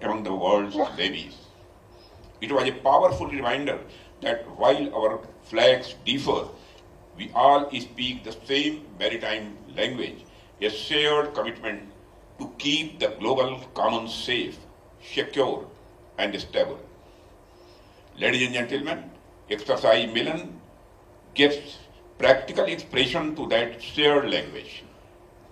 respect among the world's navies. It was a powerful reminder that while our flags differ, we all speak the same maritime language, a shared commitment to keep the global commons safe, secure, and stable. Ladies and gentlemen, exercise Milan gives practical expression to that shared language.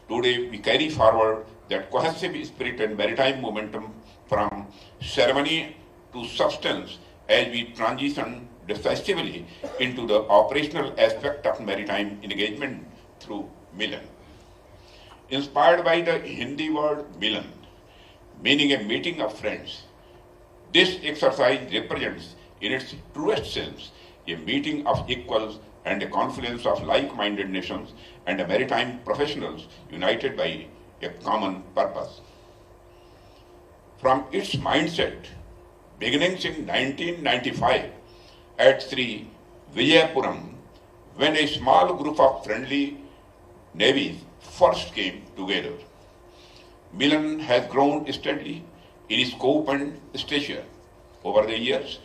Today, we carry forward that cohesive spirit and maritime momentum from ceremony to substance as we transition decisively into the operational aspect of maritime engagement through Milan. Inspired by the Hindi word Milan, meaning a meeting of friends, this exercise represents in its truest sense a meeting of equals and a confluence of like-minded nations and maritime professionals united by a common purpose. From its mindset, beginnings in 1995 at Sri Vijayapuram, when a small group of friendly navies first came together, Milan has grown steadily in scope and stature. Over the years,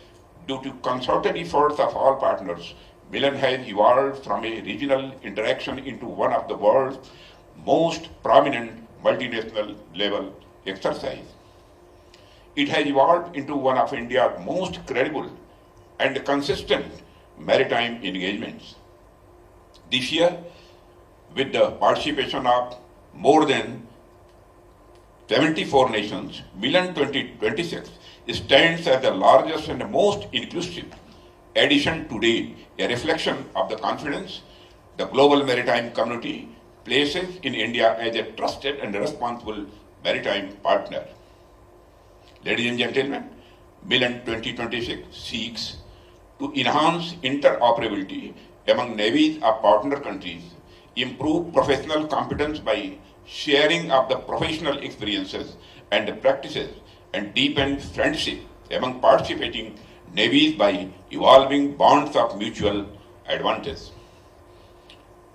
due to concerted efforts of all partners, Milan has evolved from a regional interaction into one of the world's most prominent multinational level exercise. It has evolved into one of India's most credible and consistent maritime engagements. This year, with the participation of more than 74 nations, Milan 2026 stands as the largest and most inclusive edition to date, a reflection of the confidence the global maritime community places in India as a trusted and responsible maritime partner. Ladies and gentlemen, Milan 2026 seeks to enhance interoperability among navies of partner countries, improve professional competence by sharing of the professional experiences and practices, and deepen friendship among participating navies by evolving bonds of mutual advantage.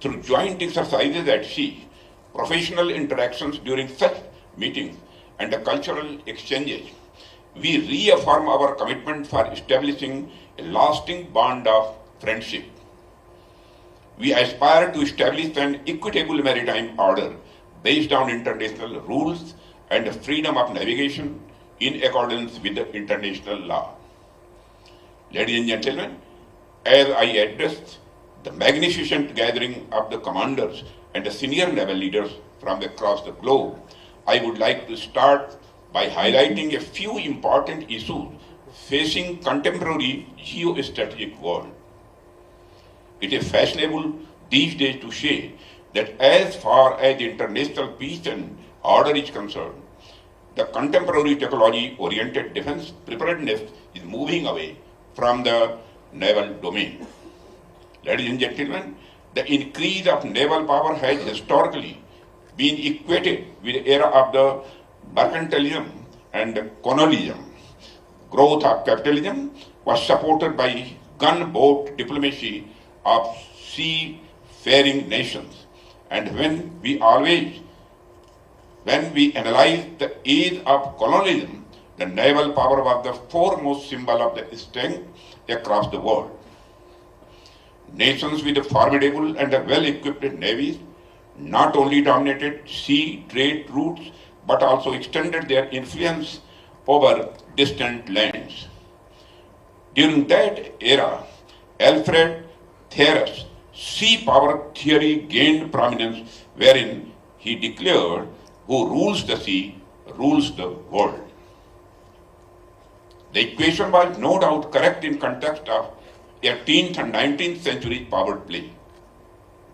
Through joint exercises at sea, professional interactions during such meetings, and cultural exchanges, we reaffirm our commitment for establishing a lasting bond of friendship. We aspire to establish an equitable maritime order based on international rules and freedom of navigation in accordance with the international law. Ladies and gentlemen, as I address the magnificent gathering of the commanders and the senior naval leaders from across the globe, I would like to start by highlighting a few important issues facing contemporary geostrategic world. It is fashionable these days to say that as far as international peace and order is concerned, the contemporary technology-oriented defense preparedness is moving away from the naval domain. Ladies and gentlemen, the increase of naval power has historically been equated with the era of the mercantilism and colonialism. Growth of capitalism was supported by gunboat diplomacy of seafaring nations. And when we analyze the age of colonialism, the naval power was the foremost symbol of the strength across the world. Nations with formidable and well-equipped navies not only dominated sea trade routes, but also extended their influence over distant lands. During that era, Alfred Thier's sea power theory gained prominence, wherein he declared, "Who rules the sea, rules the world." The equation was no doubt correct in context of 18th and 19th century power play.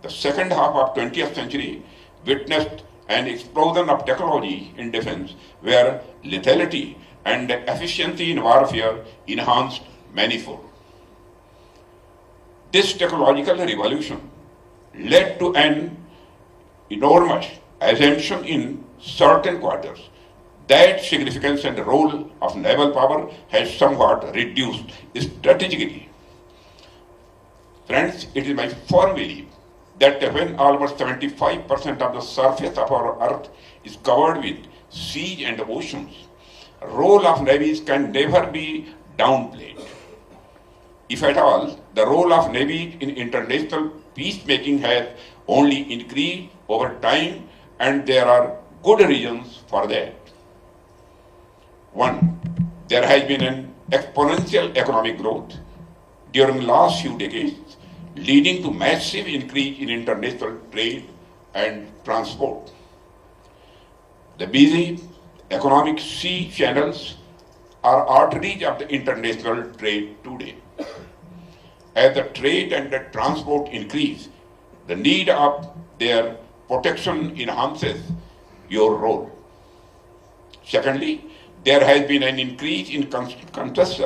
The second half of 20th century witnessed an explosion of technology in defense, where lethality and efficiency in warfare enhanced manifold. This technological revolution led to an enormous assumption in certain quarters that significance and role of naval power has somewhat reduced strategically. Friends, it is my firm belief that when almost 75% of the surface of our earth is covered with seas and oceans, Role of navies can never be downplayed. If at all, the role of navies in international peacemaking has only increased over time, and there are good reasons for that. One, there has been an exponential economic growth during the last few decades, leading to massive increase in international trade and transport. The busy economic sea channels are arteries of the international trade today. As the trade and the transport increase, the need of their protection enhances your role. Secondly, there has been an increase in contest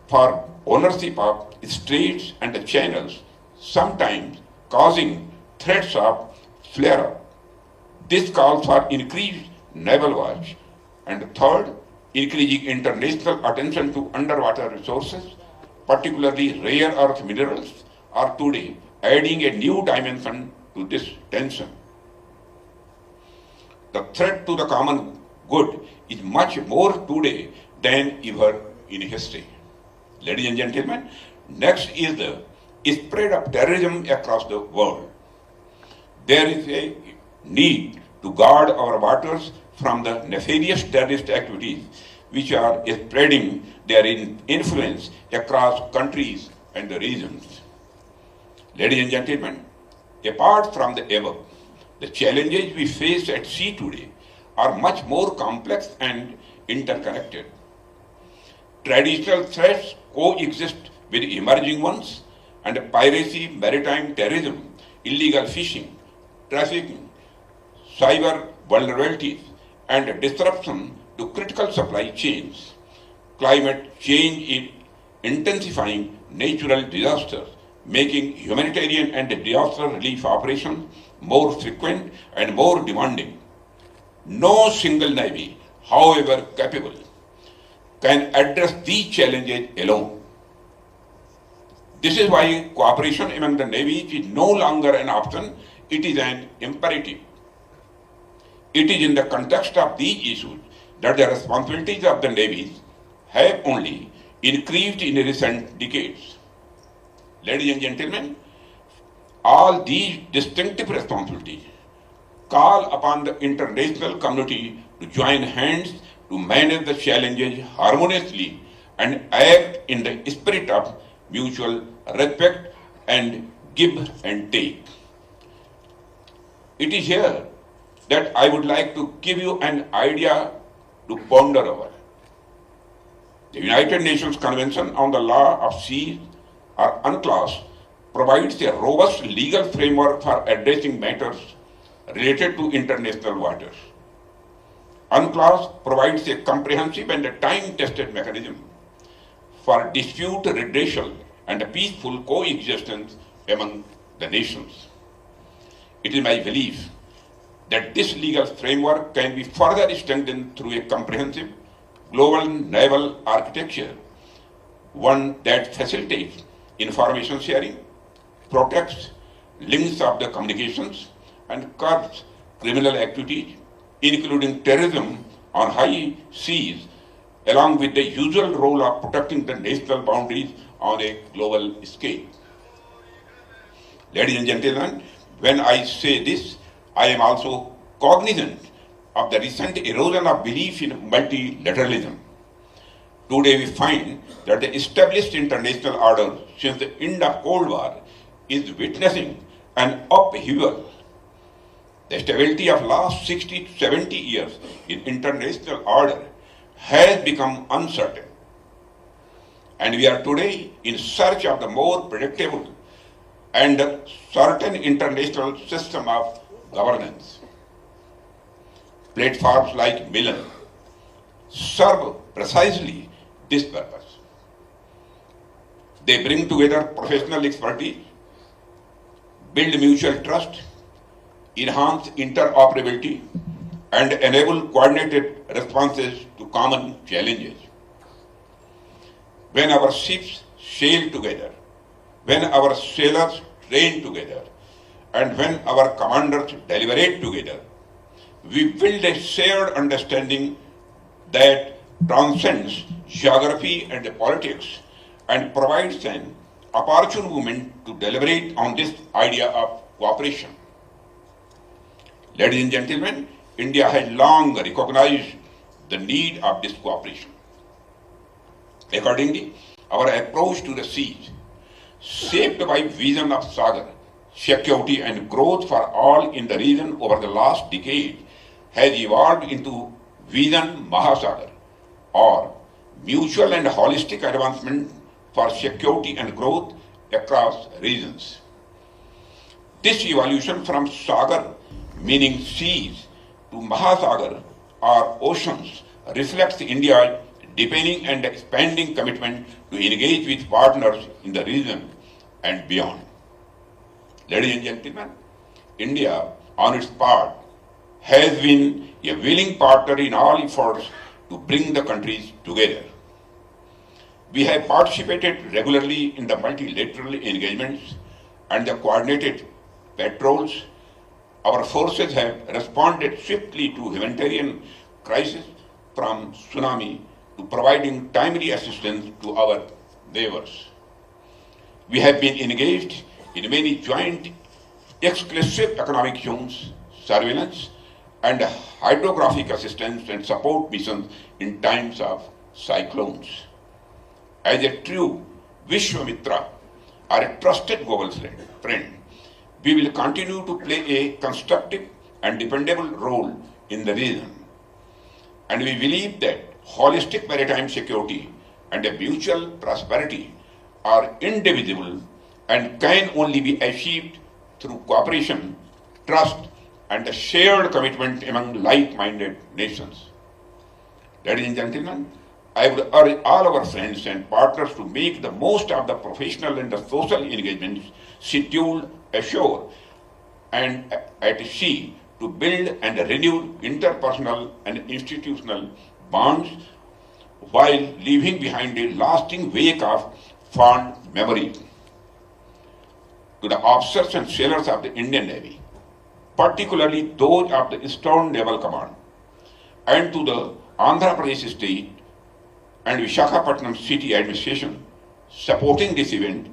for ownership of straits and the channels, sometimes causing threats of flare-up. This calls for increased naval watch. And third, increasing international attention to underwater resources, particularly rare earth minerals, are today adding a new dimension to this tension. The threat to the common good is much more today than ever in history. Ladies and gentlemen, next is the spread of terrorism across the world. There is a need to guard our waters from the nefarious terrorist activities which are spreading their influence across countries and the regions. Ladies and gentlemen, apart from the above, the challenges we face at sea today are much more complex and interconnected. Traditional threats coexist with emerging ones, and piracy, maritime terrorism, illegal fishing, trafficking, cyber vulnerabilities, and disruption to critical supply chains. Climate change is intensifying natural disasters, making humanitarian and disaster relief operations more frequent and more demanding. No single navy, however capable, can address these challenges alone. This is why cooperation among the navies is no longer an option, it is an imperative. It is in the context of these issues that the responsibilities of the navies have only increased in recent decades. Ladies and gentlemen, all these distinctive responsibilities call upon the international community to join hands to manage the challenges harmoniously and act in the spirit of mutual respect and give and take. It is here that I would like to give you an idea to ponder over. The United Nations Convention on the Law of Seas, or UNCLOS, provides a robust legal framework for addressing matters related to international waters. UNCLOS provides a comprehensive and a time-tested mechanism for dispute redressal and a peaceful coexistence among the nations. It is my belief that this legal framework can be further strengthened through a comprehensive global naval architecture, one that facilitates information sharing, protects links of the communications, and curbs criminal activities, including terrorism on high seas, along with the usual role of protecting the national boundaries on a global scale. Ladies and gentlemen, when I say this, I am also cognizant of the recent erosion of belief in multilateralism. Today we find that the established international order since the end of Cold War is witnessing an upheaval. The stability of last 60 to 70 years in international order has become uncertain. And we are today in search of the more predictable and certain international system of governance. Platforms like Milan serve precisely this purpose. They bring together professional expertise, build mutual trust, enhance interoperability, and enable coordinated responses to common challenges. When our ships sail together, when our sailors train together, and when our commanders deliberate together, we build a shared understanding that transcends geography and politics and provides an opportune moment to deliberate on this idea of cooperation. Ladies and gentlemen, India has long recognized the need of this cooperation. Accordingly, our approach to the seas, shaped by vision of Sagar, security and growth for all in the region over the last decade, has evolved into Vision Mahasagar, or mutual and holistic advancement for security and growth across regions. This evolution from Sagar, meaning seas, to Mahasagar, or oceans, reflects India's deepening and expanding commitment to engage with partners in the region and beyond. Ladies and gentlemen, India, on its part, has been a willing partner in all efforts to bring the countries together. We have participated regularly in the multilateral engagements and the coordinated patrols. Our forces have responded swiftly to humanitarian crises, from tsunami to providing timely assistance to our neighbors. We have been engaged in many joint exclusive economic zones, surveillance, and hydrographic assistance and support missions in times of cyclones. As a true Vishwamitra, or a trusted global friend, we will continue to play a constructive and dependable role in the region. And we believe that holistic maritime security and a mutual prosperity are indivisible and can only be achieved through cooperation, trust, and a shared commitment among like-minded nations. Ladies and gentlemen, I would urge all our friends and partners to make the most of the professional and the social engagements scheduled ashore and at sea to build and renew interpersonal and institutional bonds while leaving behind a lasting wake of fond memory. To the officers and sailors of the Indian Navy, particularly those of the Eastern Naval Command, and to the Andhra Pradesh State and Visakhapatnam City Administration supporting this event,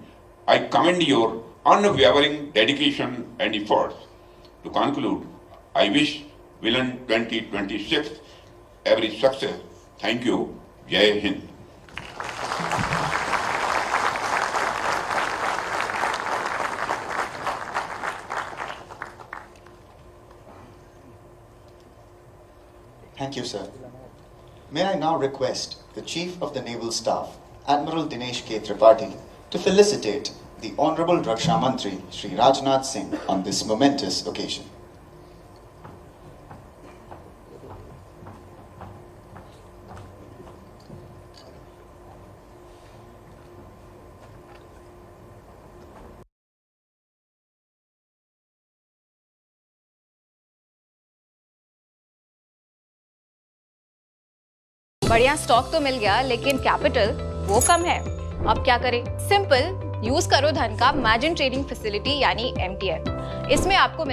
I commend your unwavering dedication and efforts. To conclude, I wish Milan 2026 every success. Thank you. Jai Hind. Thank you, sir. May I now request the Chief of the Naval Staff, Admiral Dinesh K. Tripathi, to felicitate the Honorable Raksha Mantri, Shri Rajnath Singh, on this momentous occasion. बढ़िया stock तो मिल गया, लेकिन capital वो कम है। अब क्या करें? Simple, use करो धन का मार्जिन ट्रेडिंग फैसिलिटी यानी MTF। इसमें आपको